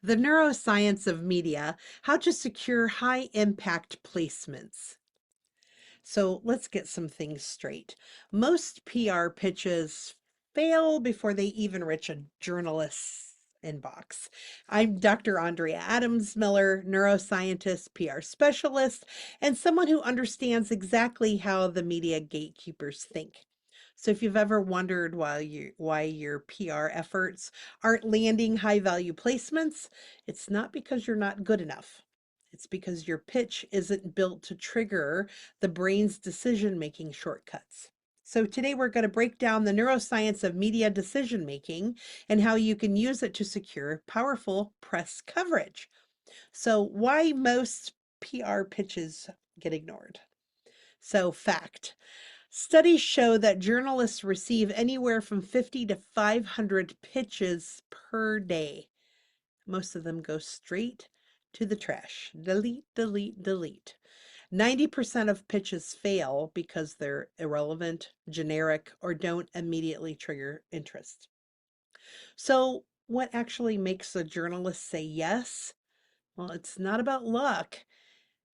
The neuroscience of media, how to secure high impact placements. So let's get some things straight. Most PR pitches fail before they even reach a journalist's inbox. I'm Dr. Andrea Miller, neuroscientist, PR specialist, and someone who understands exactly how the media gatekeepers think. So if you've ever wondered why your PR efforts aren't landing high value placements, it's not because you're not good enough. It's because your pitch isn't built to trigger the brain's decision making shortcuts. So, today we're going to break down the neuroscience of media decision making and how you can use it to secure powerful press coverage. So, why most PR pitches get ignored? So, fact, studies show that journalists receive anywhere from 50 to 500 pitches per day. Most of them go straight to the trash. Delete, delete, delete. 90% of pitches fail because they're irrelevant, generic, or don't immediately trigger interest. So, what actually makes a journalist say yes? Well, it's not about luck,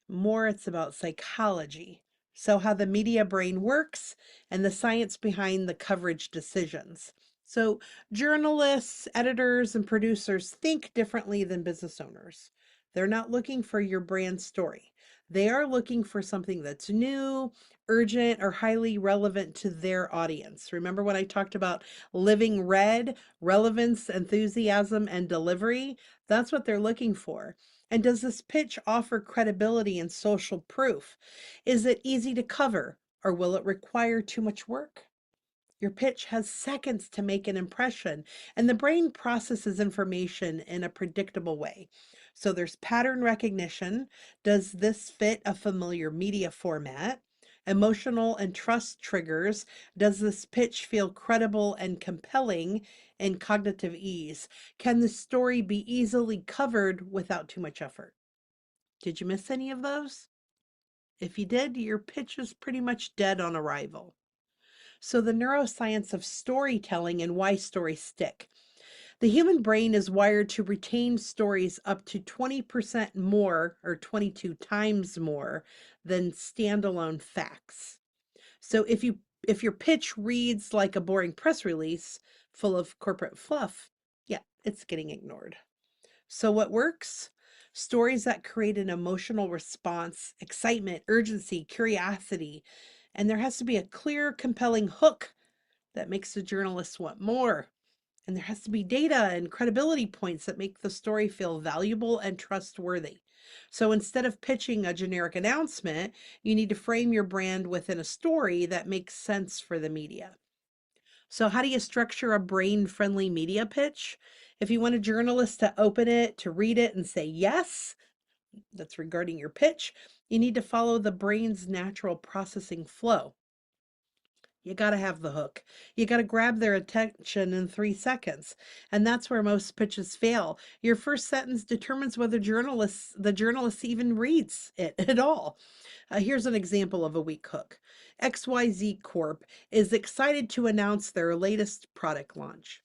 more it's about psychology. So, how the media brain works and the science behind the coverage decisions. So, journalists, editors, and producers think differently than business owners. They're not looking for your brand story. They are looking for something that's new, urgent, or highly relevant to their audience. Remember when I talked about living red, relevance, enthusiasm, and delivery? That's what they're looking for. And does this pitch offer credibility and social proof? Is it easy to cover, or will it require too much work? Your pitch has seconds to make an impression, and the brain processes information in a predictable way. So there's pattern recognition. Does this fit a familiar media format? Emotional and trust triggers. Does this pitch feel credible and compelling? And cognitive ease. Can the story be easily covered without too much effort? Did you miss any of those? If you did, your pitch is pretty much dead on arrival. So, the neuroscience of storytelling and why stories stick. The human brain is wired to retain stories up to 20% more or 22 times more than standalone facts. So if your pitch reads like a boring press release full of corporate fluff, yeah, it's getting ignored. So what works? Stories that create an emotional response, excitement, urgency, curiosity, and there has to be a clear, compelling hook that makes the journalists want more. And there has to be data and credibility points that make the story feel valuable and trustworthy. So instead of pitching a generic announcement, you need to frame your brand within a story that makes sense for the media. So, how do you structure a brain friendly media pitch? If you want a journalist to open it, to read it, and say yes, that's regarding your pitch, you need to follow the brain's natural processing flow. You got to have the hook. You got to grab their attention in 3 seconds. And that's where most pitches fail. Your first sentence determines whether the journalist even reads it at all. Here's an example of a weak hook. XYZ Corp is excited to announce their latest product launch.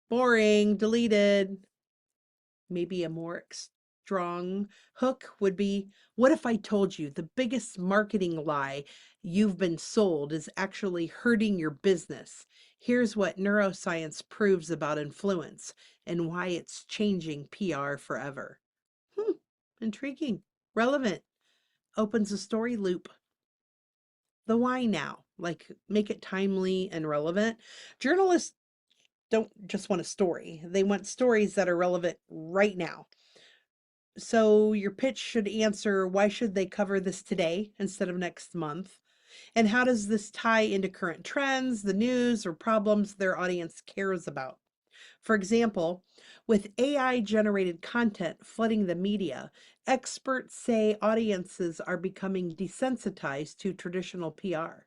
Boring, deleted. Maybe a more strong hook would be, what if I told you the biggest marketing lie you've been sold is actually hurting your business? Here's what neuroscience proves about influence and why it's changing PR forever. Intriguing, relevant, opens a story loop. The why now, like make it timely and relevant. Journalists don't just want a story, they want stories that are relevant right now. So your pitch should answer, why should they cover this today instead of next month? And how does this tie into current trends, the news, or problems their audience cares about? For example, with AI generated content flooding the media, experts say audiences are becoming desensitized to traditional PR.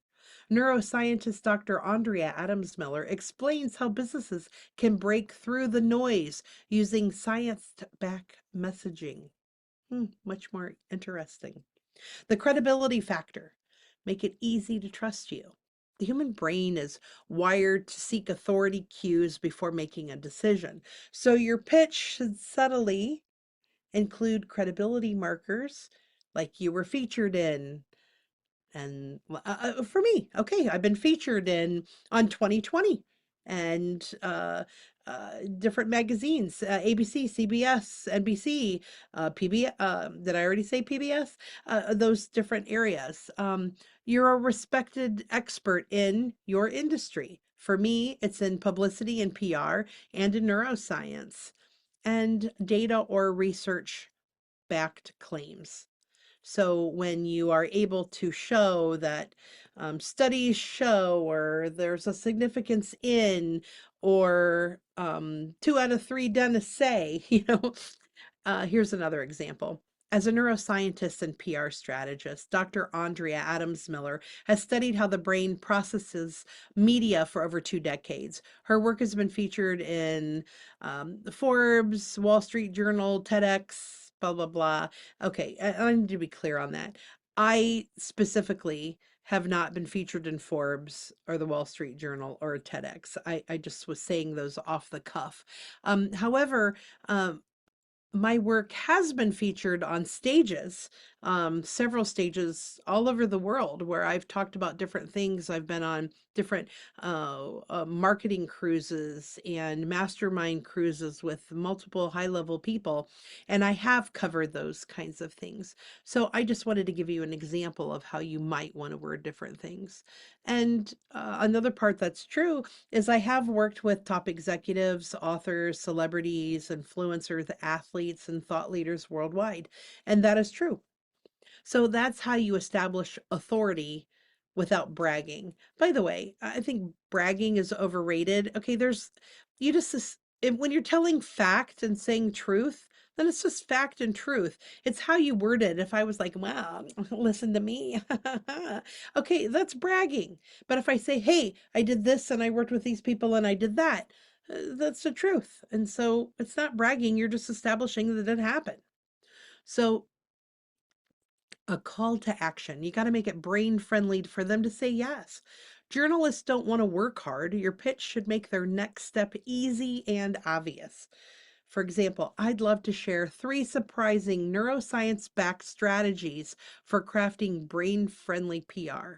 Neuroscientist Dr. Andrea Miller explains how businesses can break through the noise using science-backed messaging. Much more interesting. The credibility factor. Make it easy to trust you. The human brain is wired to seek authority cues before making a decision. So your pitch should subtly include credibility markers like you were featured in. And for me, okay, I've been featured in on 2020 and different magazines, ABC, CBS, NBC, PBS. Did I already say PBS? Those different areas. You're a respected expert in your industry. For me, it's in publicity and PR and in neuroscience and data or research backed claims. So when you are able to show that studies show, or there's a significance in, or 2 out of 3 dentists say, here's another example. As a neuroscientist and PR strategist, Dr. Andrea Adams-Miller has studied how the brain processes media for over 2 decades. Her work has been featured in Forbes, Wall Street Journal, TEDx, blah, blah, blah. Okay, I need to be clear on that. I specifically have not been featured in Forbes or the Wall Street Journal or TEDx. I just was saying those off the cuff. However, my work has been featured on stages, several stages all over the world where I've talked about different things. I've been on different marketing cruises and mastermind cruises with multiple high level people, and I have covered those kinds of things. So I just wanted to give you an example of how you might want to word different things. And another part that's true is I have worked with top executives, authors, celebrities, influencers, athletes, and thought leaders worldwide. And that is true. So that's how you establish authority without bragging. By the way, I think bragging is overrated. Okay, you just, when you're telling fact and saying truth, then it's just fact and truth. It's how you word it. If I was like, wow, listen to me. Okay, that's bragging. But if I say, hey, I did this and I worked with these people and I did that, that's the truth. And so it's not bragging, you're just establishing that it happened. So a call to action. You got to make it brain friendly for them to say yes. Journalists don't want to work hard. Your pitch should make their next step easy and obvious. For example, I'd love to share 3 surprising neuroscience backed strategies for crafting brain friendly PR.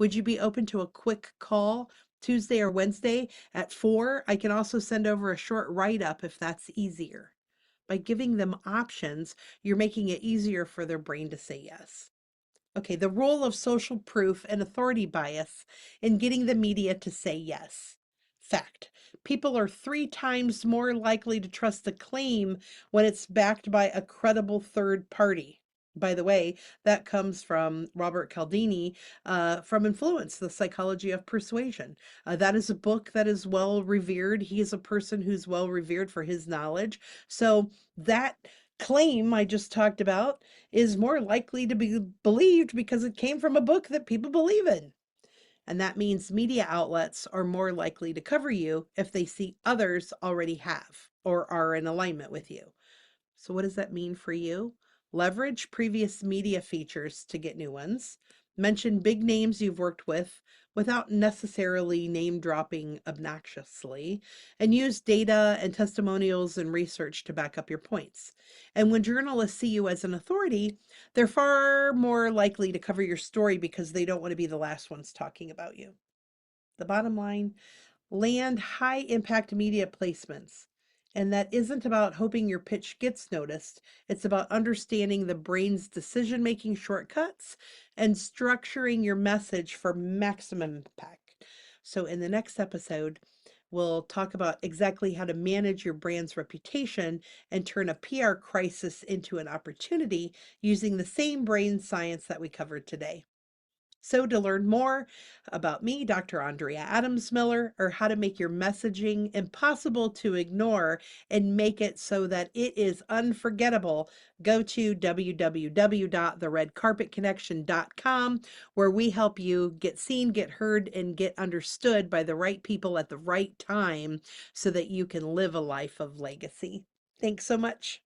Would you be open to a quick call Tuesday or Wednesday at 4? I can also send over a short write up if that's easier. By giving them options, you're making it easier for their brain to say yes. Okay, the role of social proof and authority bias in getting the media to say yes. Fact, people are 3 times more likely to trust a claim when it's backed by a credible third party. By the way, that comes from Robert Cialdini from Influence, The Psychology of Persuasion. That is a book that is well revered. He is a person who's well revered for his knowledge. So that claim I just talked about is more likely to be believed because it came from a book that people believe in. And that means media outlets are more likely to cover you if they see others already have or are in alignment with you. So what does that mean for you? Leverage previous media features to get new ones. Mention big names you've worked with without necessarily name dropping obnoxiously, and use data and testimonials and research to back up your points. And when journalists see you as an authority, they're far more likely to cover your story because they don't want to be the last ones talking about you. The bottom line, land high impact media placements. And that isn't about hoping your pitch gets noticed. It's about understanding the brain's decision making shortcuts and structuring your message for maximum impact. So, in the next episode, we'll talk about exactly how to manage your brand's reputation and turn a PR crisis into an opportunity using the same brain science that we covered today. So to learn more about me, Dr. Andrea Adams-Miller, or how to make your messaging impossible to ignore and make it so that it is unforgettable, go to www.theredcarpetconnection.com, where we help you get seen, get heard, and get understood by the right people at the right time so that you can live a life of legacy. Thanks so much.